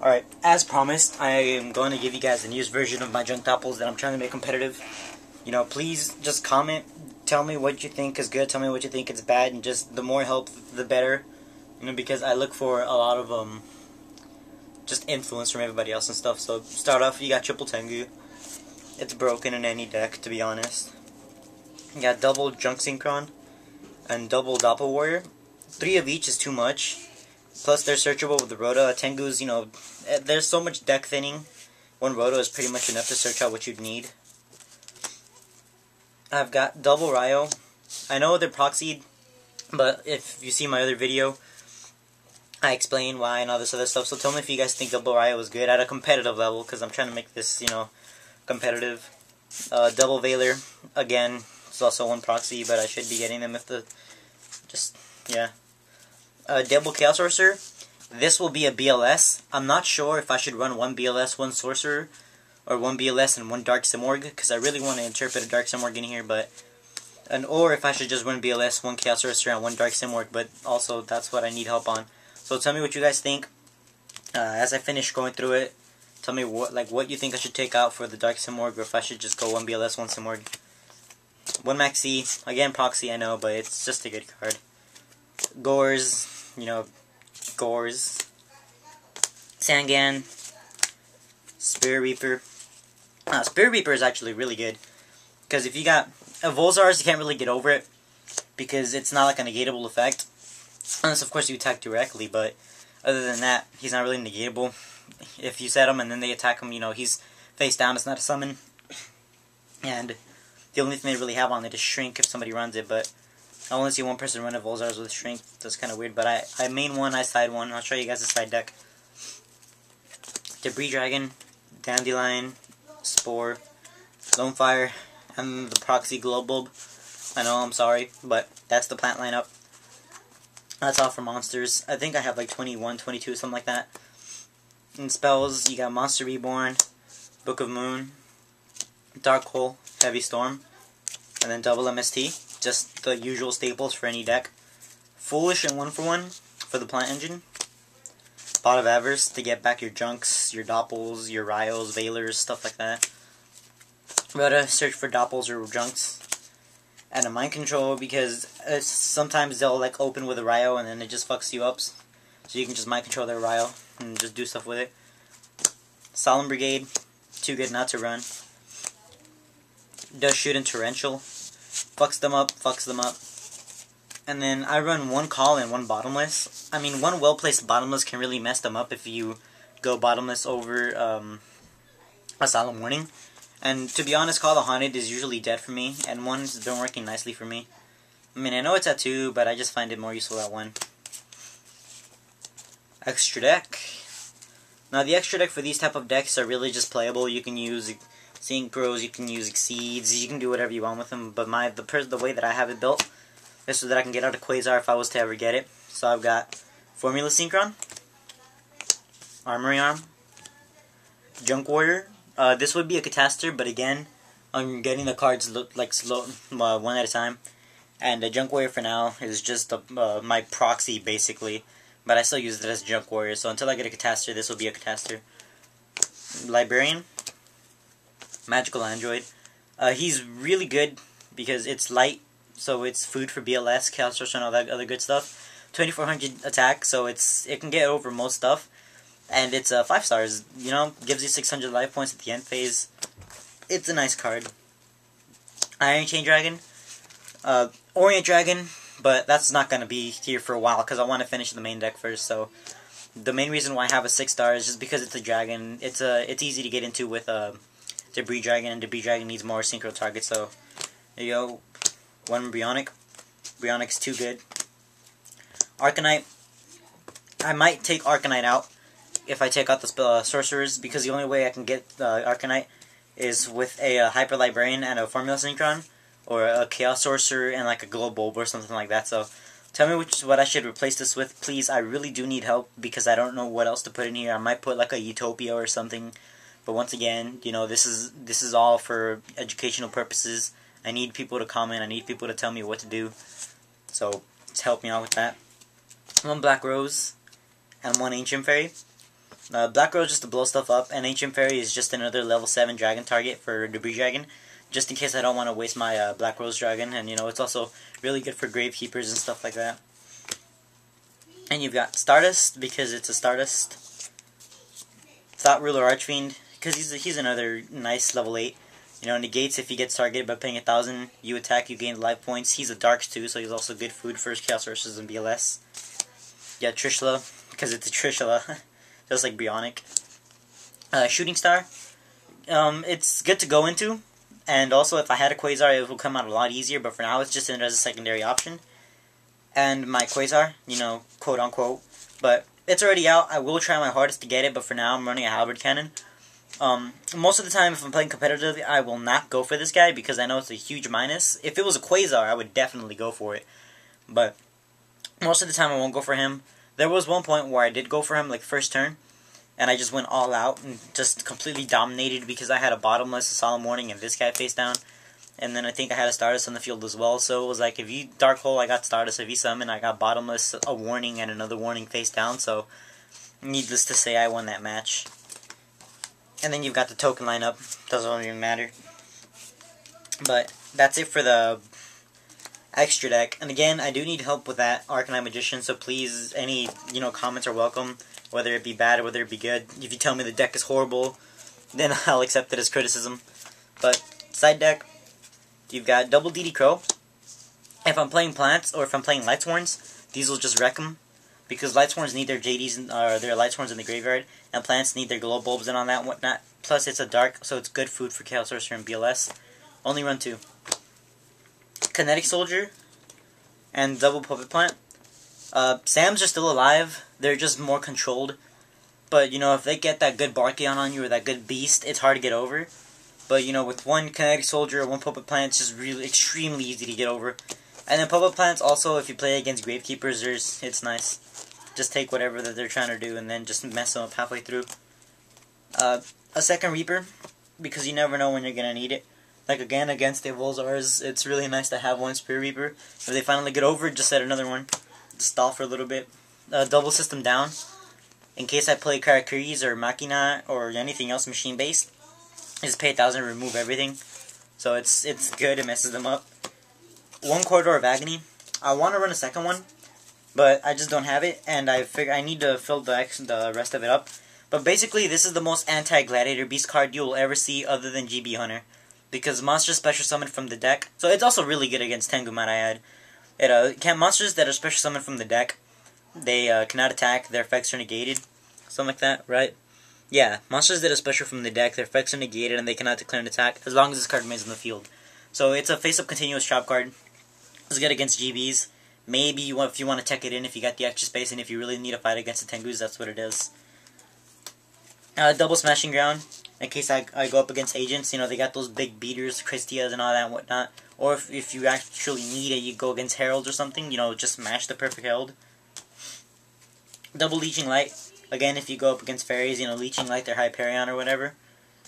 Alright, as promised, I am going to give you guys the newest version of my junk doppels that I'm trying to make competitive. You know, please just comment, tell me what you think is good, tell me what you think is bad, and just the more help, the better. You know, because I look for a lot of, just influence from everybody else and stuff. So, start off, you got Triple Tengu. It's broken in any deck, to be honest. You got double Junk Synchron and double Doppel Warrior. 3 of each is too much. Plus, they're searchable with the Rota. Tengu's, you know, there's so much deck thinning. One Rota is pretty much enough to search out what you'd need. I've got double Ryo. I know they're proxied, but if you see my other video, I explain why and all this other stuff. So tell me if you guys think double Ryo is good at a competitive level, because I'm trying to make this, you know, competitive. Double Veiler, again, it's also one proxy, but I should be getting them if the, just, yeah. Double Chaos Sorcerer, this will be a BLS. I'm not sure if I should run one BLS, one Sorcerer, or one BLS and one Dark Simorgh, because I really want to interpret a Dark Simorgh in here, but, or if I should just run BLS, one Chaos Sorcerer, and one Dark Simorgh, but also that's what I need help on. So tell me what you guys think, as I finish going through it. Tell me what you think I should take out for the Dark Simorgh, or if I should just go one BLS, one Simorgh. One Maxi, again proxy I know, but it's just a good card. Gores, you know, Gores. Sangan. Spirit Reaper. Spirit Reaper is actually really good, because if you got Volzars, you can't really get over it, because it's not like a negatable effect. Unless, of course, you attack directly, but other than that, he's not really negatable. If you set him and then they attack him, you know, he's face down, it's not a summon. And the only thing they really have on it is Shrink if somebody runs it, but I only see one person run a Volzars with Shrink. That's kind of weird, but I main one, I side one. I'll show you guys the side deck. Debris Dragon, Dandelion, Spore, Lonefire, and the Proxy Glowbulb. I know, I'm sorry, but that's the plant lineup. That's all for monsters. I think I have like 21, 22, something like that. In spells, you got Monster Reborn, Book of Moon, Dark Hole, Heavy Storm, and then double MST. Just the usual staples for any deck. Foolish and 1-for-1 for the plant engine. Pot of Avarice to get back your junks, your doppels, your Ryos, Veilers, stuff like that. Rota, search for doppels or junks. And a Mind Control, because sometimes they'll like open with a Ryo and then it just fucks you up. So you can just Mind Control their Ryo and just do stuff with it. Solemn Brigade, too good not to run. Does shoot in Torrential. Fucks them up, And then I run one Call and one Bottomless. I mean, one well-placed Bottomless can really mess them up if you go Bottomless over a Solemn Warning. And to be honest, Call the Haunted is usually dead for me, and one's been working nicely for me. I mean, I know it's at 2, but I just find it more useful at 1. Extra deck. Now, the extra deck for these type of decks are really just playable. You can use Synchros, you can use Exceeds, you can do whatever you want with them, but the way that I have it built is so that I can get out of Quasar if I was to ever get it. So I've got Formula Synchron, Armory Arm, Junk Warrior. This would be a Catastor, but again, I'm getting the cards like slow, one at a time. And the Junk Warrior for now is just my proxy, basically. But I still use it as Junk Warrior, so until I get a Catastor, this will be a Catastor. Librarian, Magical Android. He's really good because it's light, so it's food for BLS, Chaos Sorcerer, and all that other good stuff. 2400 attack, so it can get over most stuff. And it's 5 stars, you know, gives you 600 life points at the end phase. It's a nice card. Iron Chain Dragon, Orient Dragon, but that's not going to be here for a while because I want to finish the main deck first. So the main reason why I have a 6 star is just because it's a dragon. It's easy to get into with Debris Dragon, and Debris Dragon needs more synchro targets. So there you go. One Brionic. Brionic's too good. Arcanite. I might take Arcanite out if I take out the sorcerers, because the only way I can get Arcanite is with a Hyper Librarian and a Formula Synchron, or a Chaos Sorcerer and like a Glow Bulb or something like that. So tell me what I should replace this with, please. I really do need help because I don't know what else to put in here. I might put like a Utopia or something, but once again, you know, this is all for educational purposes. I need people to comment. I need people to tell me what to do. So just help me out with that. One Black Rose and one Ancient Fairy. Black Rose just to blow stuff up, and Ancient Fairy is just another level 7 dragon target for Debris Dragon, just in case I don't want to waste my Black Rose Dragon, and you know, it's also really good for Gravekeepers and stuff like that. And you've got Stardust, because it's a Stardust. Thought Ruler Archfiend, because he's another nice level 8. You know, negates if he gets targeted by paying 1,000, you attack, you gain life points. He's a Darks too, so he's also good food for his Chaos Sources and BLS. Yeah, Trishula, because it's a Trishula, just like Bionic. Shooting Star, it's good to go into, and also if I had a Quasar it would come out a lot easier, but for now it's just in as a secondary option. And my Quasar, you know, quote unquote, but it's already out. I will try my hardest to get it, but for now I'm running a Halberd Cannon. Most of the time if I'm playing competitively I will not go for this guy because I know it's a huge minus. If it was a Quasar I would definitely go for it, but most of the time I won't go for him. There was one point where I did go for him, like first turn, and I just went all out and just completely dominated because I had a Bottomless, a Solemn Warning, and this guy face down. And then I think I had a Stardust on the field as well, so it was like if you Dark Hole I got Stardust, if you Summon I got Bottomless, a Warning, and another Warning face down, so needless to say I won that match. And then you've got the token lineup, doesn't even matter. But that's it for the extra deck, and again, I do need help with that Arcanine Magician, so please, any, you know, comments are welcome, whether it be bad or whether it be good. If you tell me the deck is horrible, then I'll accept it as criticism. But, side deck, you've got double DD Crow. If I'm playing Plants, or if I'm playing Lightsworns, these will just wreck them, because Lightsworns need their JDs, or their Lightsworns in the graveyard, and Plants need their Glow Bulbs and all that and whatnot. Plus, it's a Dark, so it's good food for Chaos Sorcerer and BLS. Only run 2. Kinetic Soldier and double Puppet Plant. Sams are still alive, they're just more controlled, but you know, if they get that good Barkion on you or that good Beast, it's hard to get over. But you know, with one Kinetic Soldier or one Puppet Plant, it's just really extremely easy to get over. And then Puppet Plants also, if you play against Gravekeepers, it's nice. Just take whatever that they're trying to do and then just mess them up halfway through. A second Reaper, because you never know when you're gonna need it. Like again, against the Volzars, it's really nice to have one Spirit Reaper. If they finally get over it, just set another one. Just stall for a little bit. Double System down. In case I play Karakuris or Machina or anything else machine-based, just pay 1,000 and remove everything. So it's good, it messes them up. One Corridor of Agony. I want to run a second one, but I just don't have it, and I figure I need to fill the rest of it up. But basically, this is the most anti-Gladiator Beast card you will ever see other than GB Hunter, because monsters special summon from the deck. So it's also really good against Tengu, might I add. Monsters that are special summoned from the deck, they cannot attack, their effects are negated. Something like that, right? Yeah, monsters that are special from the deck, their effects are negated, and they cannot declare an attack, as long as this card remains on the field. So it's a face-up continuous trap card. It's good against GBs. Maybe if you want to tech it in, if you got the extra space, and if you really need a fight against the Tengus, that's what it is. Double Smashing Ground. In case I go up against agents, you know, they got those big beaters, Christias and all that and whatnot. Or if you actually need it, you go against Herald or something, you know, just smash the perfect Herald. Double Leeching Light. Again, if you go up against fairies, you know, Leeching Light their Hyperion or whatever.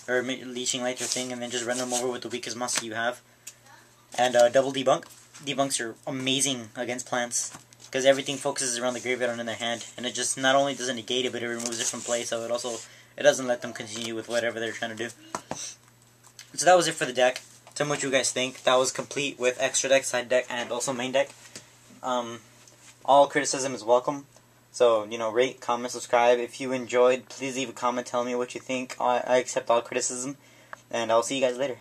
Or Leeching Light their thing, and then just run them over with the weakest monster you have. And double Debunk. Debunks are amazing against Plants, because everything focuses around the graveyard and in their hand. And it just not only doesn't negate it, but it removes it from play, so it doesn't let them continue with whatever they're trying to do. So that was it for the deck. Tell me what you guys think. That was complete with extra deck, side deck, and also main deck. All criticism is welcome. So, you know, rate, comment, subscribe. If you enjoyed, please leave a comment telling me what you think. I accept all criticism. And I'll see you guys later.